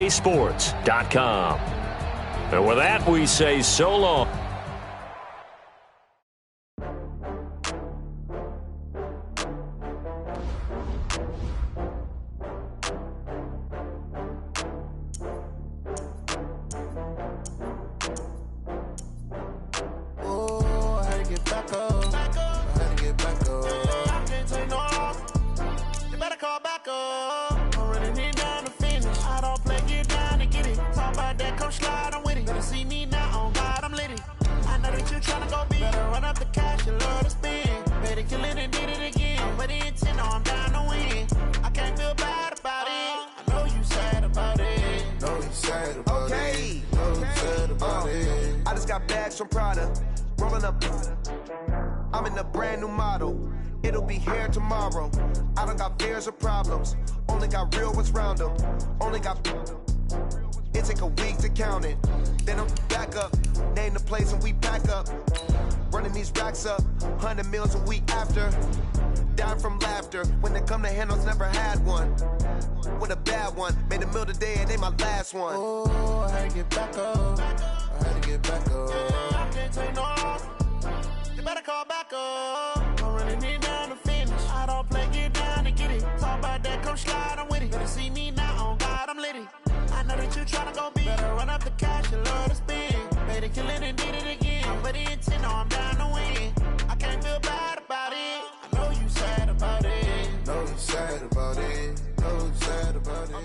Sports.com. And with that, we say so long. From Prada, rolling up. I'm in a brand new model. It'll be here tomorrow. I don't got fears or problems. Only got real ones round them. Only got. It take a week to count it. Then I'm back up. Name the place and we pack up. Running these racks up. 100 meals a week after. Dying from laughter. When it come to handles, never had one. With a bad one. Made a meal today, it ain't my last one. Oh, I had to get back up. I had to get back up. I can't take no loss. You better call back up. I'm running it down to finish. I don't play, get down to get it. Talk about that, come slide, I'm with it. Better see me now, on God, I'm litty. I know that you tryna go big. Better run up the cash, you love to spend. Made it, kill it, and did it again. I'm with the intent, no, I'm down to win. I can't feel bad about it. I know you sad about it. Know you sad about it. Know you sad about it.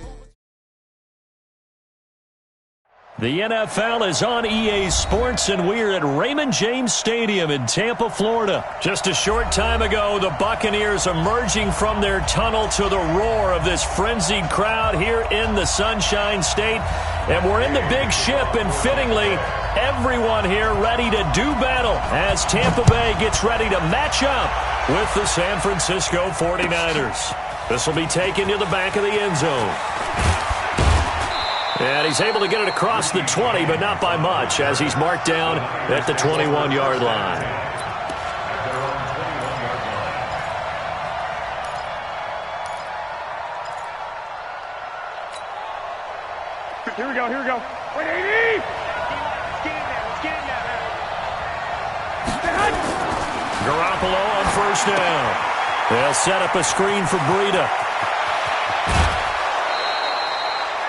The NFL is on EA Sports, and we're at Raymond James Stadium in Tampa, Florida. Just a short time ago, the Buccaneers emerging from their tunnel to the roar of this frenzied crowd here in the Sunshine State. And we're in the big ship, and fittingly, everyone here ready to do battle as Tampa Bay gets ready to match up with the San Francisco 49ers. This will be taken to the back of the end zone. And he's able to get it across the 20, but not by much, as he's marked down at the 21-yard line. Here we go, here we go. 180! Let's get in there, Garoppolo on first down. They'll set up a screen for Breida.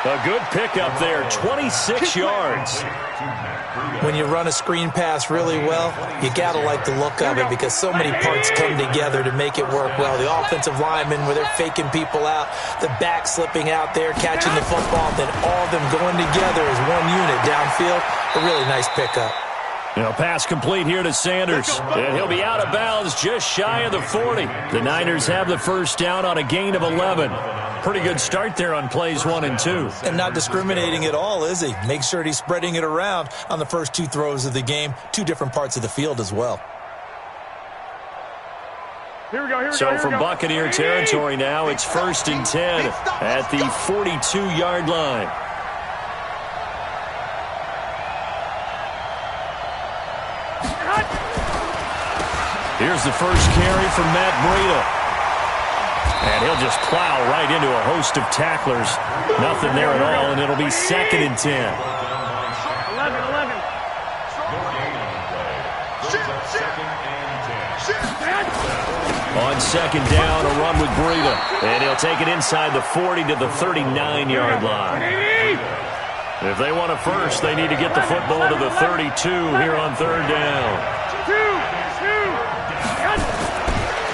A good pickup there, 26 yards. When you run a screen pass really well, you got to like the look of it because so many parts come together to make it work well. The offensive linemen, where they're faking people out, the back slipping out there, catching the football, then all of them going together as one unit downfield. A really nice pickup. Pass complete here to Sanders, and he'll be out of bounds just shy of the 40. The Niners have the first down on a gain of 11. Pretty good start there on plays 1 and 2. And not discriminating at all, is he? Make sure he's spreading it around on the first 2 throws of the game, 2 different parts of the field as well. Here we go, so from Buccaneer territory now, it's 1st and 10 at the 42-yard line. Here's the first carry from Matt Breida. And he'll just plow right into a host of tacklers. Nothing there at all, and it'll be 2nd and 10. 11. On 2nd down, a run with Breida. And he'll take it inside the 40 to the 39-yard line. If they want a first, they need to get the football to the 32 here on 3rd down.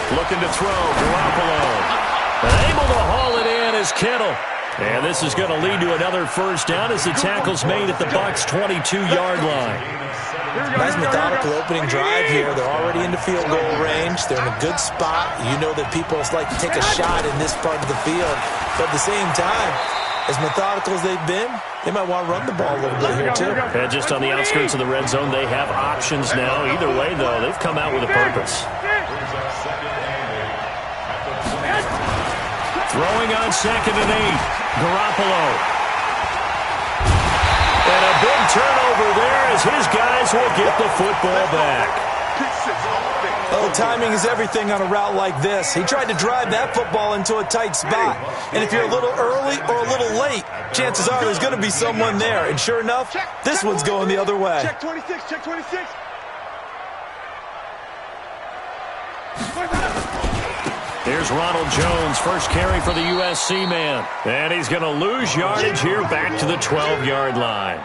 Looking to throw, Garoppolo. Able to haul it in is Kittle. And this is going to lead to another first down as the tackle's made at the Bucs' 22-yard line. Nice methodical opening drive here. They're already into field goal range. They're in a good spot. You know that people like to take a shot in this part of the field. But at the same time, as methodical as they've been, they might want to run the ball a little bit here too. And just on the outskirts of the red zone, they have options now. Either way, though, they've come out with a purpose. Throwing on 2nd and 8. Garoppolo. And a big turnover there as his guys will get the football back. Well, timing is everything on a route like this. He tried to drive that football into a tight spot. And if you're a little early or a little late, chances are there's going to be someone there. And sure enough, this one's going the other way. Check 26, check 26. Here's Ronald Jones, first carry for the USC man. And he's going to lose yardage here back to the 12-yard line.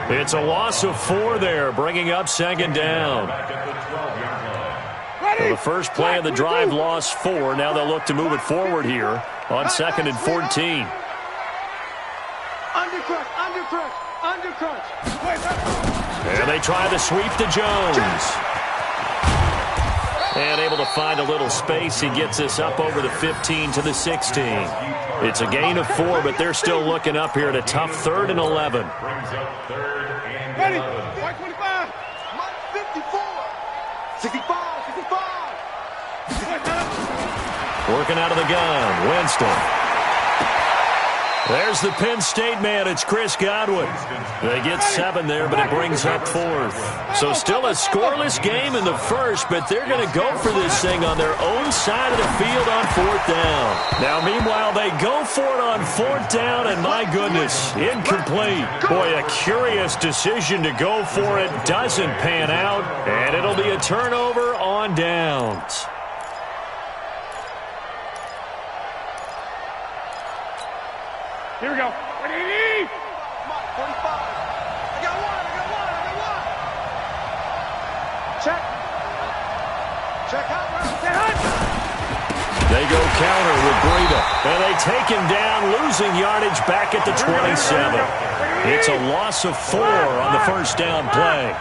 It's a loss of 4 there, bringing up second down. So the first play of the drive lost 4. Now they'll look to move it forward here on 2nd and 14. Undercrunch. And they try the sweep to Jones. And able to find a little space. He gets this up over the 15 to the 16. It's a gain of 4, but they're still looking up here at a tough 3rd and 11. Ready, 25, 54, 65. Working out of the gun, Winston. There's the Penn State man. It's Chris Godwin. They get 7 there, but it brings up 4th. So still a scoreless game in the first, but they're going to go for this thing on their own side of the field on 4th down. Now, meanwhile, they go for it on 4th down, and my goodness, incomplete. Boy, a curious decision to go for it. Doesn't pan out, and it'll be a turnover on downs. Here we go. 180. 45. I got one. Check. They go counter with Breida. And they take him down, losing yardage back at the 27. It's a loss of 4 on the first down play.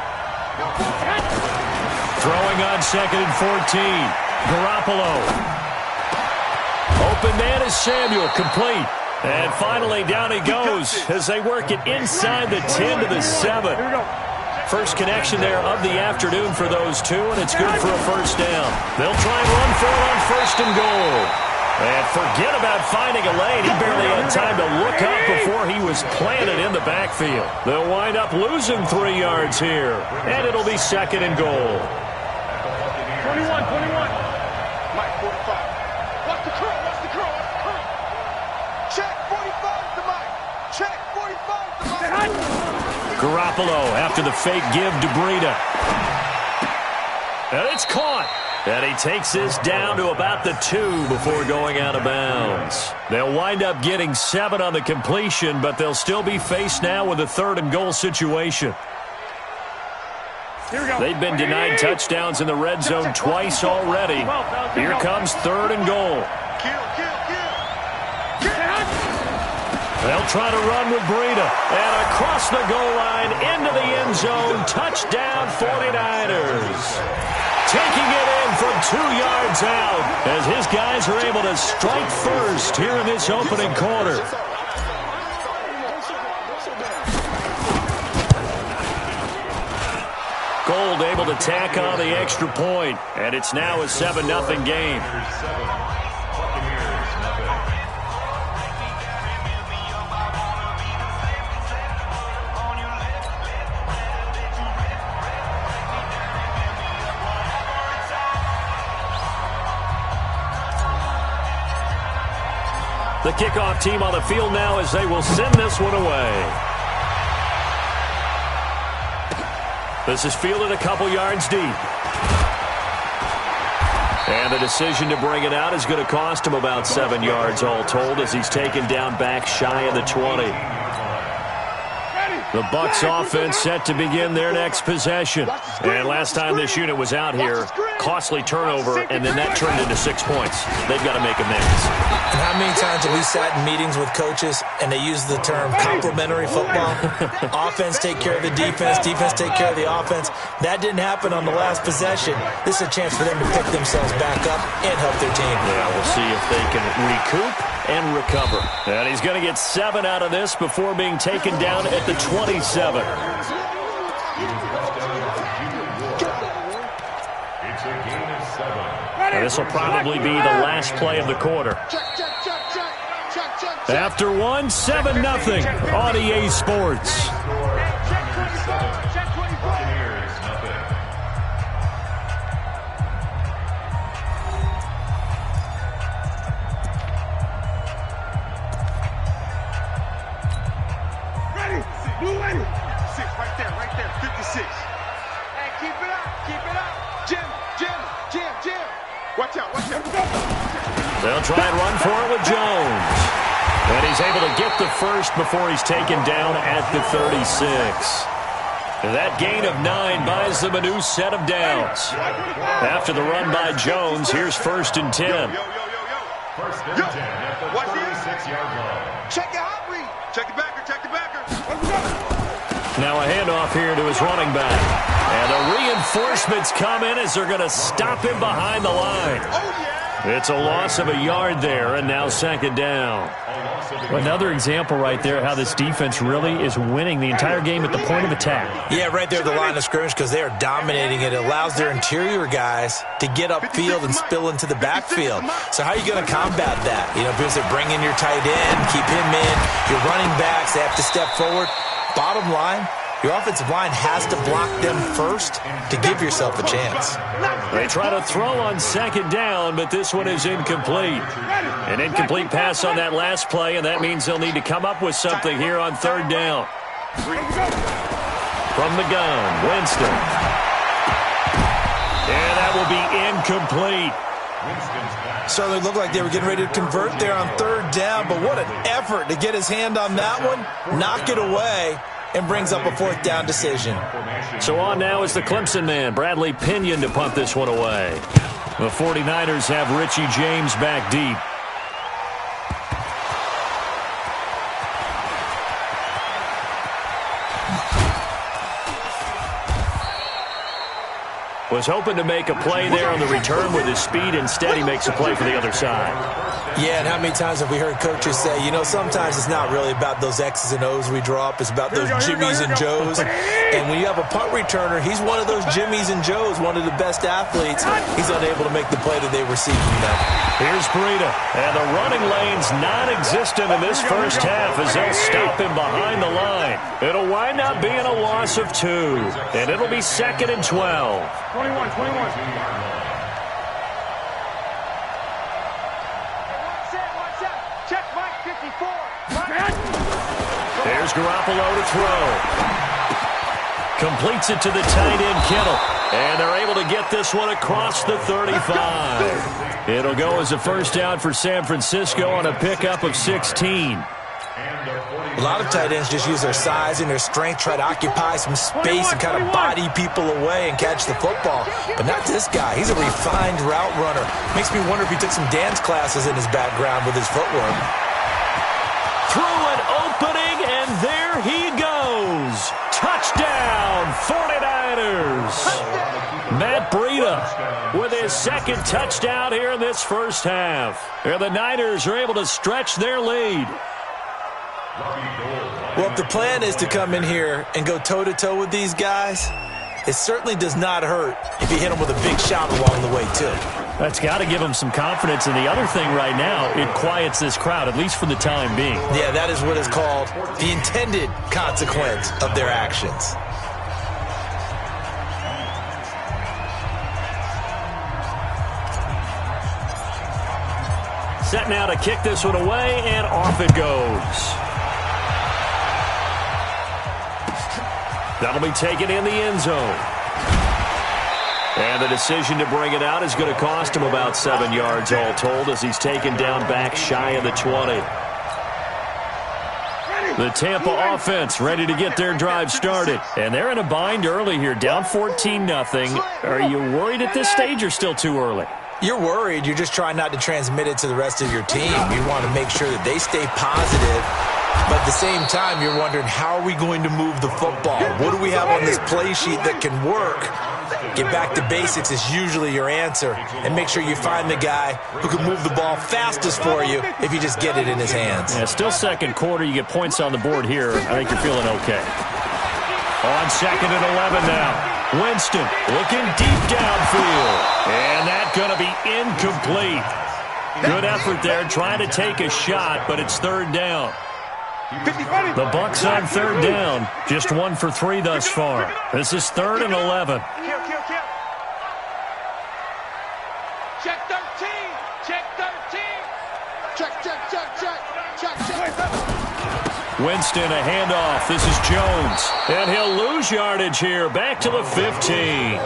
Throwing on 2nd and 14. Garoppolo. Open man is Samuel, complete. And finally, down he goes as they work it inside the 10 to the 7. First connection there of the afternoon for those two, and it's good for a first down. They'll try and run for it on 1st and goal. And forget about finding a lane. He barely had time to look up before he was planted in the backfield. They'll wind up losing 3 yards here, and it'll be 2nd and goal. 21. Mike, 45. Watch the curl. Check 45 to Mike. Check 45 to Mike. Garoppolo after the fake give to Breida. And it's caught. And he takes this down to about the 2 before going out of bounds. They'll wind up getting 7 on the completion, but they'll still be faced now with a 3rd and goal situation. Here we go. They've been denied touchdowns in the red zone twice already. Here comes 3rd and goal. They'll try to run with Breida. And across the goal line, into the end zone. Touchdown 49ers. Taking it in from 2 yards out as his guys are able to strike first here in this opening quarter. Gold able to tack on the extra point, and it's now a 7-0 game. The kickoff team on the field now as they will send this one away. This is fielded a couple yards deep. And the decision to bring it out is going to cost him about 7 yards all told as he's taken down back shy of the 20. The Bucs offense set to begin their next possession. And last time this unit was out here, costly turnover, and then that turned into 6 points. They've got to make amends. And how many times have we sat in meetings with coaches and they use the term complementary football? Offense take care of the defense, defense take care of the offense. That didn't happen on the last possession. This is a chance for them to pick themselves back up and help their team. Yeah, we'll see if they can recoup and recover. And he's going to get 7 out of this before being taken down at the 27. And this will probably be the last play of the quarter. After one, 7-0 on EA Sports. They'll try and run for it with Jones. And he's able to get the first before he's taken down at the 36. That gain of 9 buys them a new set of downs. After the run by Jones, here's 1st and 10. First and 10 at the 36-yard line. Check your hot read. Check the backer, check the backer. Now a handoff here to his running back. And the reinforcements come in as they're going to stop him behind the line. Oh, yeah. It's a loss of a yard there, and now 2nd down. Another example right there how this defense really is winning the entire game at the point of attack. Yeah, right there at the line of scrimmage because they are dominating it. It allows their interior guys to get upfield and spill into the backfield. So how are you going to combat that? You know, because they bring in your tight end, keep him in. Your running backs, they have to step forward. Bottom line, your offensive line has to block them first to give yourself a chance. They try to throw on 2nd down, but this one is incomplete. An incomplete pass on that last play, and that means they'll need to come up with something here on 3rd down. From the gun, Winston. And that will be incomplete. So they looked like they were getting ready to convert there on 3rd down, but what an effort to get his hand on that one, knock it away, and brings up a 4th down decision. So on now is the Clemson man, Bradley Pinion, to punt this one away. The 49ers have Richie James back deep. Was hoping to make a play there on the return with his speed. Instead, he makes a play for the other side. Yeah, and how many times have we heard coaches say, you know, sometimes it's not really about those X's and O's we draw up. It's about those Jimmies and Joes. And when you have a punt returner, he's one of those Jimmies and Joes, one of the best athletes. He's unable to make the play that they were seeking now. Here's Breida. And the running lane's non-existent in this first half as they'll stop him behind the line. It'll wind up being a loss of 2. And it'll be 2nd and 12. 21. Check Mike 54. There's Garoppolo to throw. Completes it to the tight end, Kittle. And they're able to get this one across the 35. It'll go as a 1st down for San Francisco on a pickup of 16. A lot of tight ends just use their size and their strength, try to occupy some space and kind of body people away and catch the football. But not this guy. He's a refined route runner. Makes me wonder if he took some dance classes in his background with his footwork. Through an opening, and there he goes. Touchdown, 49ers. Matt Breida with his 2nd touchdown here in this first half. And the Niners are able to stretch their lead. Well, if the plan is to come in here and go toe-to-toe with these guys, it certainly does not hurt if you hit them with a big shot along the way, too. That's got to give them some confidence. And the other thing right now, it quiets this crowd, at least for the time being. Yeah, that is what is called the intended consequence of their actions. Set now to kick this one away, and off it goes. That'll be taken in the end zone. And the decision to bring it out is going to cost him about 7 yards all told as he's taken down back shy of the 20. The Tampa offense ready to get their drive started. And they're in a bind early here, down 14-0. Are you worried at this stage or still too early? You're worried. You're just trying not to transmit it to the rest of your team. You want to make sure that they stay positive. But at the same time, you're wondering, how are we going to move the football? What do we have on this play sheet that can work? Get back to basics is usually your answer. And make sure you find the guy who can move the ball fastest for you if you just get it in his hands. Yeah, still 2nd quarter. You get points on the board here. I think you're feeling okay. On 2nd and 11 now. Winston looking deep downfield. And that's going to be incomplete. Good effort there trying to take a shot, but it's 3rd down. The Bucs on 3rd down. Just 1 for 3 thus far. This is 3rd and 11. Check 13. Check 13. Check. Winston, a handoff. This is Jones. And he'll lose yardage here. Back to the 15.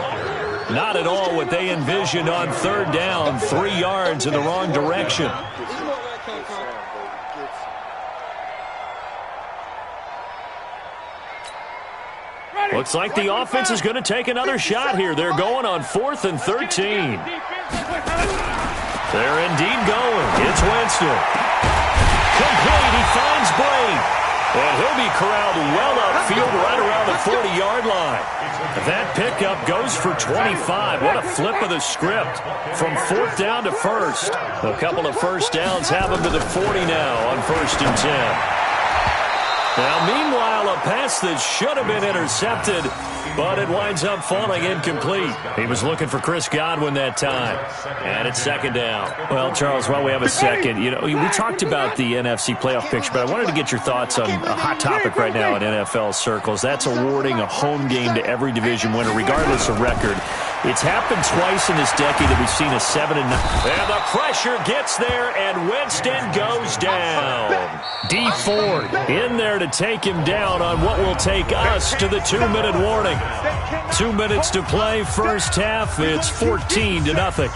Not at all what they envisioned on third down. 3 yards in the wrong direction. Looks like the offense is going to take another shot here. They're going on 4th and 13. They're indeed going. It's Winston. Complete. He finds Blake. And he'll be corralled well upfield right around the 40-yard line. That pickup goes for 25. What a flip of the script from 4th down to 1st. A couple of first downs have him to the 40 now on 1st and 10. Now, meanwhile, a pass that should have been intercepted, but it winds up falling incomplete. He was looking for Chris Godwin that time. And it's 2nd down. Well, Charles, while we have a second, we talked about the NFC playoff picture, but I wanted to get your thoughts on a hot topic right now in NFL circles. That's awarding a home game to every division winner, regardless of record. It's happened twice in this decade that we've seen a 7-9. And the pressure gets there, and Winston goes down. D Ford in there to take him down on what will take us to the 2-minute warning. 2 minutes to play, first half. It's 14-0.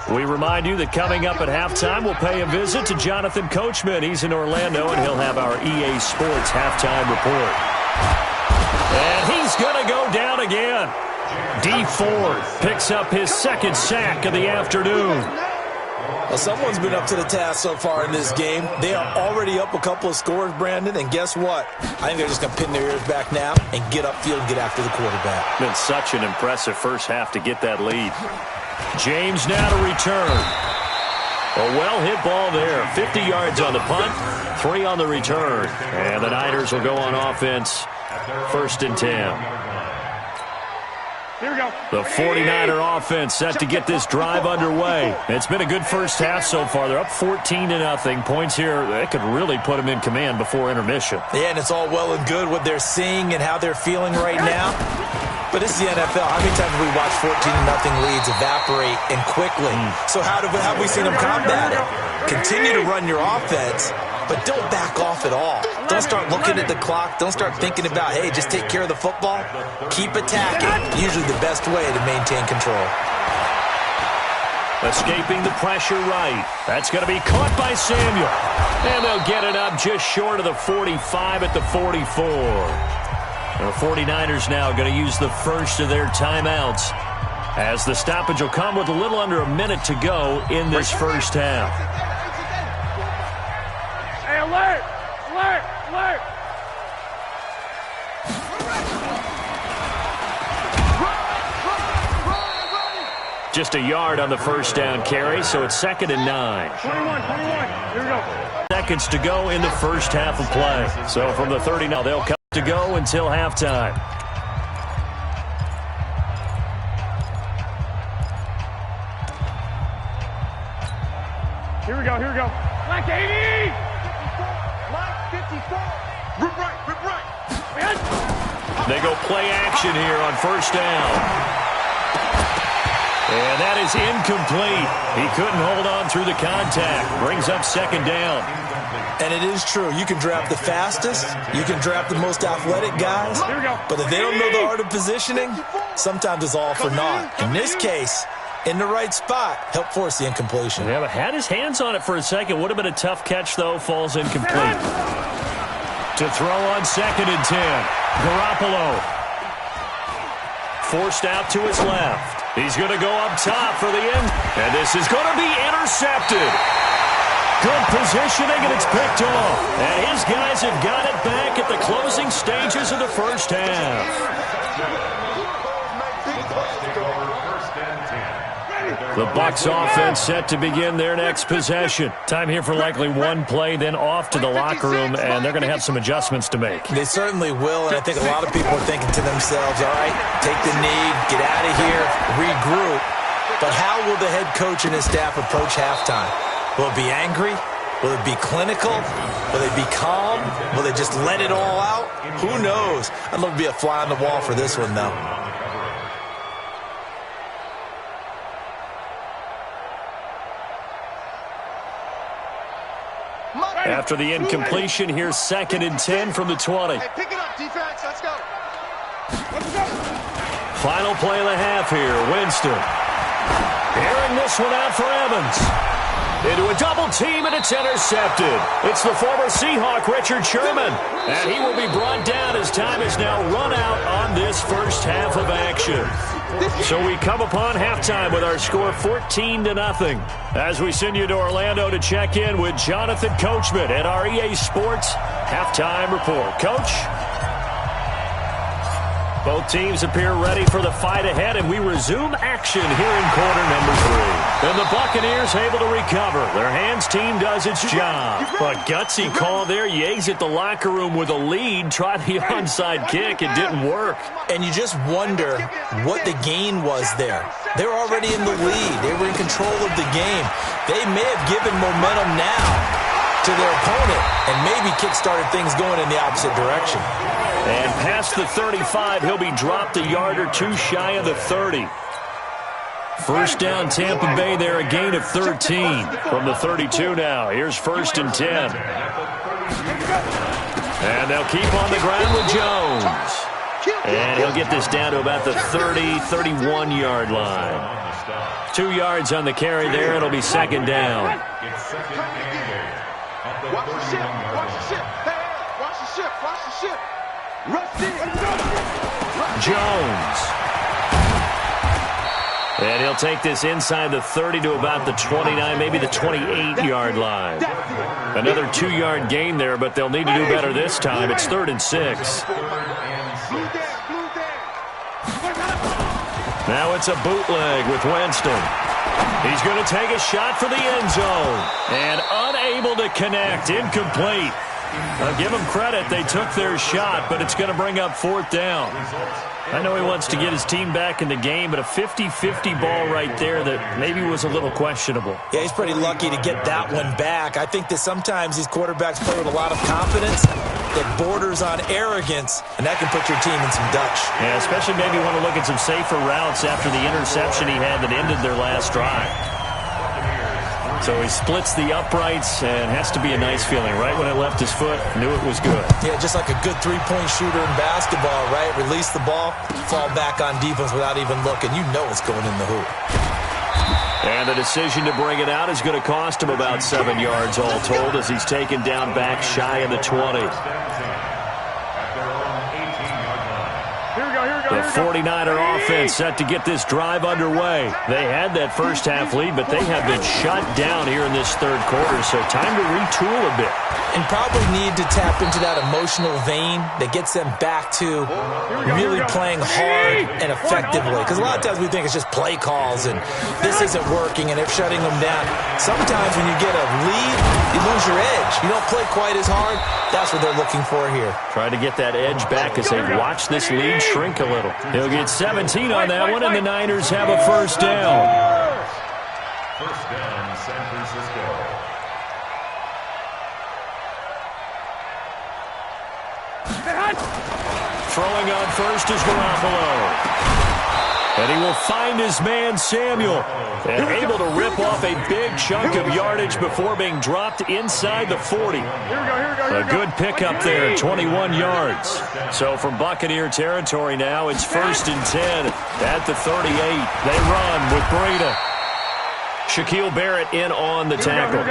We remind you that coming up at halftime, we'll pay a visit to Jonathan Coachman. He's in Orlando, and he'll have our EA Sports halftime report. And he's going to go down again. D Ford picks up his 2nd sack of the afternoon. Well, someone's been up to the task so far in this game. They are already up a couple of scores, Brandon, and guess what? I think they're just going to pin their ears back now and get upfield and get after the quarterback. Been such an impressive first half to get that lead. James now to return. A well-hit ball there. 50 yards on the punt, 3 on the return. And the Niners will go on offense, 1st and 10. Here we go. The 49er offense set to get this drive underway. It's been a good first half so far. They're up 14-0. Points here, that could really put them in command before intermission. Yeah, and it's all well and good what they're seeing and how they're feeling right now. But this is the NFL. How many times have we watched 14-0 leads evaporate and quickly? So how have we seen them combat it? Continue to run your offense, but don't back off at all. Don't start looking at the clock. Don't start thinking about, hey, just take care of the football. Keep attacking. Usually the best way to maintain control. Escaping the pressure right. That's going to be caught by Samuel. And they'll get it up just short of the 45 at the 44. The 49ers now going to use the first of their timeouts, as the stoppage will come with a little under a minute to go in this first half. Hey, alert! Alert! Alert! Just a yard on the first down carry, so it's 2nd and 9. 21. Here we go. Seconds to go in the first half of play. So from the 30 now, they'll come to go until halftime. Here we go. Black 80! Black 54! Rip right! They go play action here on first down. And that is incomplete. He couldn't hold on through the contact. Brings up 2nd down. And it is true. You can draft the fastest. You can draft the most athletic guys. But if they don't know the art of positioning, sometimes it's all for naught. In this case, in the right spot, help force the incompletion. Yeah, but had his hands on it for a second. Would have been a tough catch, though. Falls incomplete. To throw on 2nd and 10. Garoppolo. Forced out to his left. He's going to go up top for the end. And this is going to be intercepted. Good positioning, and it's picked off. And his guys have got it back at the closing stages of the first half. The Bucs offense set to begin their next possession. Time here for likely one play, then off to the locker room, and they're going to have some adjustments to make. They certainly will, and I think a lot of people are thinking to themselves, all right, take the knee, get out of here, regroup. But how will the head coach and his staff approach halftime? Will it be angry? Will it be clinical? Will they be calm? Will they just let it all out? Who knows? I'd love to be a fly on the wall for this one, though. After the incompletion, here's 2nd and 10 from the 20. Hey, pick it up, defense. Let's go. Final play of the half here. Winston. Airing this one out for Evans. Into a double team, and it's intercepted. It's the former Seahawk, Richard Sherman. And he will be brought down as time is now run out on this first half of action. So we come upon halftime with our score 14-0. As we send you to Orlando to check in with Jonathan Coachman at our EA Sports Halftime Report. Coach? Both teams appear ready for the fight ahead, and we resume action here in quarter number 3. And the Buccaneers able to recover. Their hands team does its job. A gutsy call there. You exit the locker room with a lead. Try the onside kick. It didn't work. And you just wonder what the gain was there. They were already in the lead. They were in control of the game. They may have given momentum now to their opponent and maybe kick-started things going in the opposite direction. And past the 35, he'll be dropped a yard or two shy of the 30. First down, Tampa Bay there, a gain of 13 from the 32 now. Here's 1st and 10. And they'll keep on the ground with Jones. And he'll get this down to about the 30, 31-yard line. 2 yards on the carry there. It'll be 2nd down. Watch the ship. Watch the ship. Hey, watch the ship. Watch the ship. Jones. And he'll take this inside the 30 to about the 29, maybe the 28-yard line. Another 2-yard gain there, but they'll need to do better this time. It's 3rd and 6. Now it's a bootleg with Winston. He's going to take a shot for the end zone. And unable to connect. Incomplete. I'll give them credit. They took their shot, but it's going to bring up 4th down. I know he wants to get his team back in the game, but a 50-50 ball right there that maybe was a little questionable. Yeah, he's pretty lucky to get that one back. I think that sometimes these quarterbacks play with a lot of confidence that borders on arrogance, and that can put your team in some Dutch. Yeah, especially maybe want to look at some safer routes after the interception he had that ended their last drive. So he splits the uprights and has to be a nice feeling. Right when it left his foot, knew it was good. Yeah, just like a good three-point shooter in basketball, right? Release the ball, fall back on defense without even looking. You know it's going in the hoop. And the decision to bring it out is going to cost him about 7 yards all told as he's taken down back shy of the 20. The 49er offense set to get this drive underway. They had that first half lead, but they have been shut down here in this third quarter, so time to retool a bit. And probably need to tap into that emotional vein that gets them back to really playing hard and effectively. Because a lot of times we think it's just play calls and this isn't working and they're shutting them down. Sometimes when you get a lead, you lose your edge. You don't play quite as hard. That's what they're looking for here. Trying to get that edge back as they watch this lead shrink a little. He'll get 17 on that one, and the Niners have a first down. First down, San Francisco. Throwing on first is Garoppolo. And he will find his man, Samuel. And able to rip off a big chunk of yardage before being dropped inside the 40. A good pickup there, 21 yards. So from Buccaneer territory now, it's 1st and 10 at the 38. They run with Breida. Shaquille Barrett in on the tackle.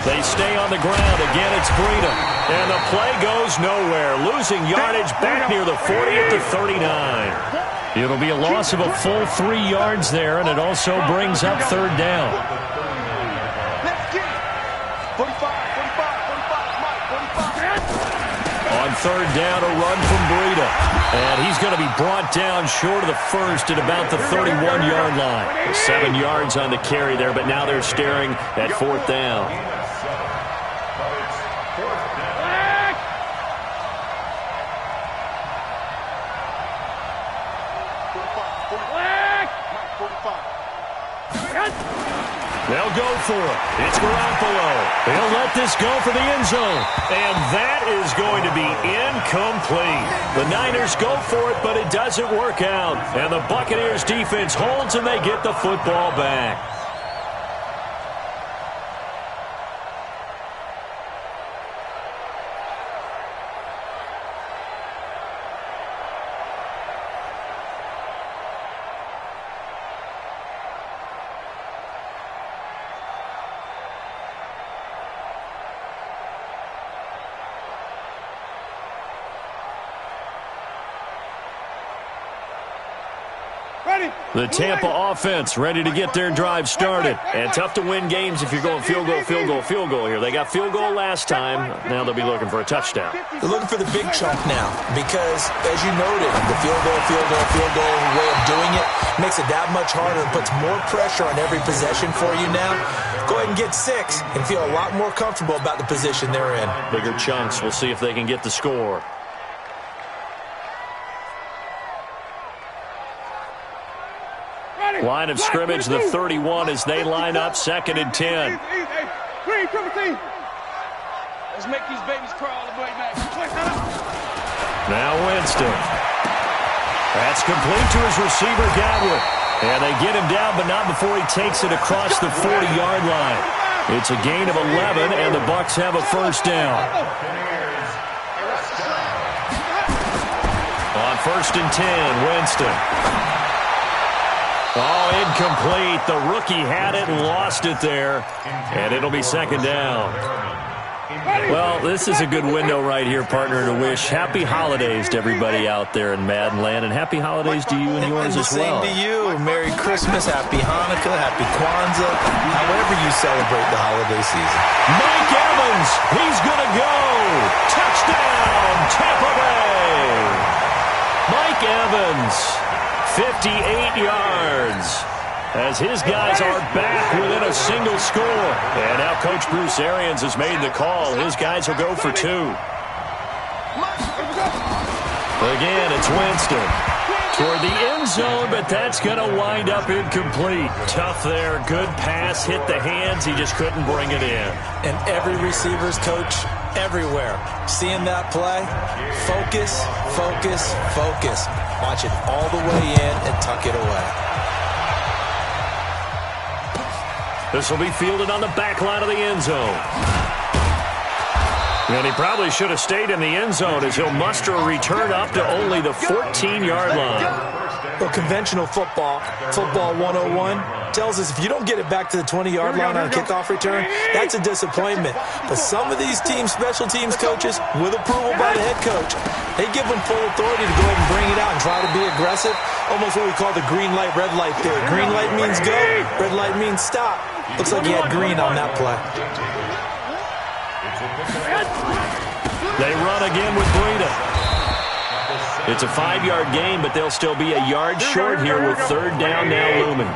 They stay on the ground. Again, it's Breida. And the play goes nowhere. Losing yardage back near the 40 at the 39. It'll be a loss of a full 3 yards there, and it also brings up third down. On third down, a run from Breida. And he's going to be brought down short of the first at about the 31-yard line. 7 yards on the carry there, but now they're staring at 4th down. They'll go for it. It's Garoppolo. He'll let this go for the end zone. And that is going to be incomplete. The Niners go for it, but it doesn't work out. And the Buccaneers defense holds and they get the football back. The Tampa offense ready to get their drive started. And tough to win games if you're going field goal, field goal, field goal here. They got field goal last time. Now they'll be looking for a touchdown. They're looking for the big chunk now because, as you noted, the field goal way of doing it makes it that much harder and puts more pressure on every possession for you now. Go ahead and get 6 and feel a lot more comfortable about the position they're in. Bigger chunks. We'll see if they can get the score. Line of scrimmage, the 31 as they line up, 2nd and 10. Let's make these babies crawl all the way back. Now Winston. That's complete to his receiver, Godwin. And they get him down, but not before he takes it across the 40-yard line. It's a gain of 11, and the Bucs have a first down. On 1st and 10, Winston. Oh, incomplete. The rookie had it and lost it there. And it'll be 2nd down. Well, this is a good window right here, partner, to wish happy holidays to everybody out there in Madden Land. And happy holidays to you and yours as well. Same to you. Merry Christmas, Happy Hanukkah, Happy Kwanzaa, however you celebrate the holiday season. Mike Evans, he's going to go. Touchdown, Tampa Bay. Mike Evans. 58 yards as his guys are back within a single score. And now Coach Bruce Arians has made the call. His guys will go for 2. Again, it's Winston toward the end zone, but that's going to wind up incomplete. Tough there. Good pass. Hit the hands. He just couldn't bring it in. And every receiver's coach everywhere seeing that play. Focus, focus, focus. Watch it all the way in and tuck it away. This will be fielded on the back line of the end zone. And he probably should have stayed in the end zone as he'll muster a return up to only the 14-yard line. Well, conventional football 101, tells us if you don't get it back to the 20-yard line on a kickoff return, that's a disappointment. But some of these special teams coaches, with approval by the head coach, they give them full authority to go ahead and bring it out and try to be aggressive. Almost what we call the green light, red light theory. Green light means go, red light means stop. Looks like he had green on that play. They run again with Breida. It's a 5-yard gain, but they'll still be a yard short here with 3rd down now looming.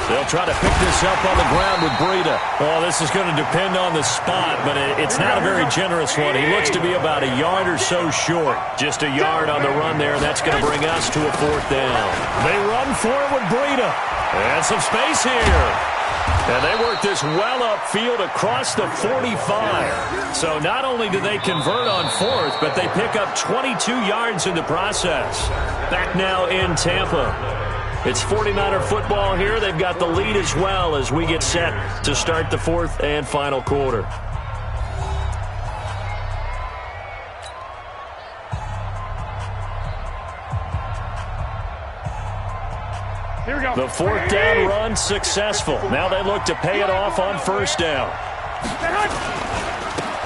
They'll try to pick this up on the ground with Breida. Oh, this is going to depend on the spot, but it's not a very generous one. He looks to be about a yard or so short. Just a yard on the run there. That's going to bring us to a 4th down. They run for it with Breida. And some space here. And they work this well upfield across the 45. So not only do they convert on 4th, but they pick up 22 yards in the process. Back now in Tampa. It's 49er football here. They've got the lead as well as we get set to start the 4th and final quarter. Here we go. The 4th down run successful. Now they look to pay it off on 1st down.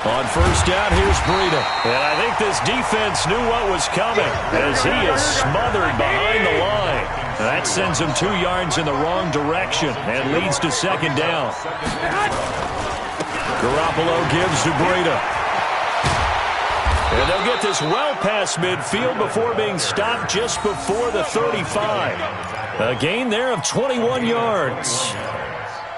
On 1st down, here's Breida. And I think this defense knew what was coming as he is smothered behind the line. That sends him 2 yards in the wrong direction and leads to 2nd down. Garoppolo gives to Breida. And they'll get this well past midfield before being stopped just before the 35. A gain there of 21 yards.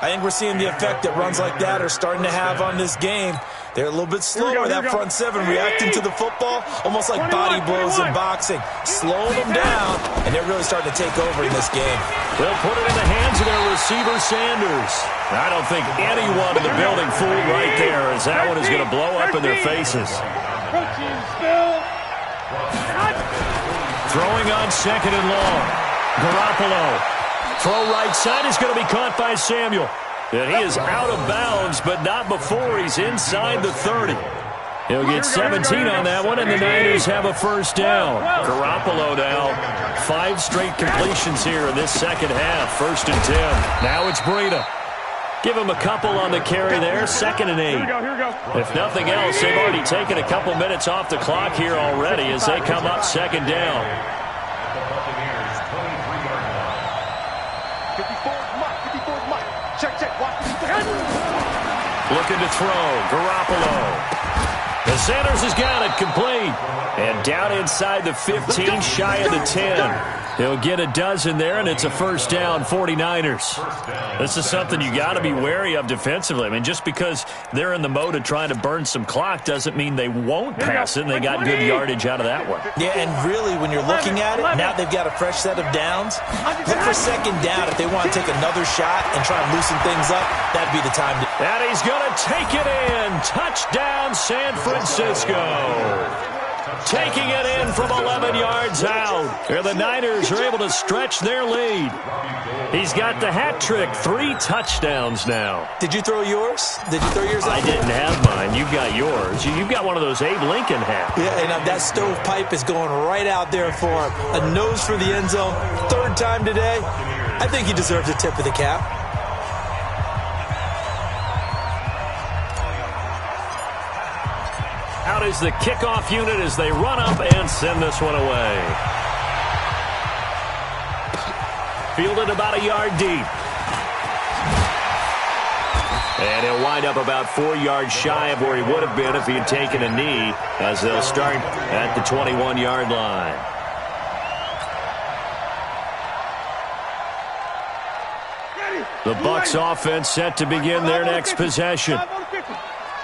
I think we're seeing the effect that runs like that are starting to have on this game. They're a little bit slower, that front seven, reacting to the football, almost like body blows in boxing. Slowing them down, and they're really starting to take over in this game. They'll put it in the hands of their receiver, Sanders. I don't think anyone in the building fooled right there, as that one is going to blow up in their faces. Throwing on second and long. Garoppolo. Throw right side is going to be caught by Samuel. And he is out of bounds, but not before he's inside the 30. He'll get 17 on that one, and the Niners have a first down. Garoppolo now, 5 straight completions here in this second half. First and 10. Now it's Breida. Give him a couple on the carry there, second and 8. If nothing else, they've already taken a couple minutes off the clock here already as they come up second down. Looking to throw, Garoppolo. The Sanders has got it, complete. And down inside the 15, shy of the 10. He'll get a dozen there, and it's a first down, 49ers. This is something you got to be wary of defensively. I mean, just because they're in the mode of trying to burn some clock doesn't mean they won't pass it, and they got good yardage out of that one. Yeah, and really, when you're looking at it, now they've got a fresh set of downs. Look for second down if they want to take another shot and try and loosen things up. That'd be the time to... And he's going to take it in. Touchdown, San Francisco. Taking it in from 11 yards out. And the Niners are able to stretch their lead. He's got the hat trick. 3 touchdowns now. Did you throw yours? Did you throw yours out? I didn't have mine. You've got yours. You've got one of those Abe Lincoln hats. Yeah, and that stovepipe is going right out there for him. A nose for the end zone. 3rd time today. I think he deserves a tip of the cap. Out is the kickoff unit as they run up and send this one away. Fielded about a yard deep. And he'll wind up about 4 yards shy of where he would have been if he had taken a knee, as they'll start at the 21-yard line. The Bucs offense set to begin their next possession.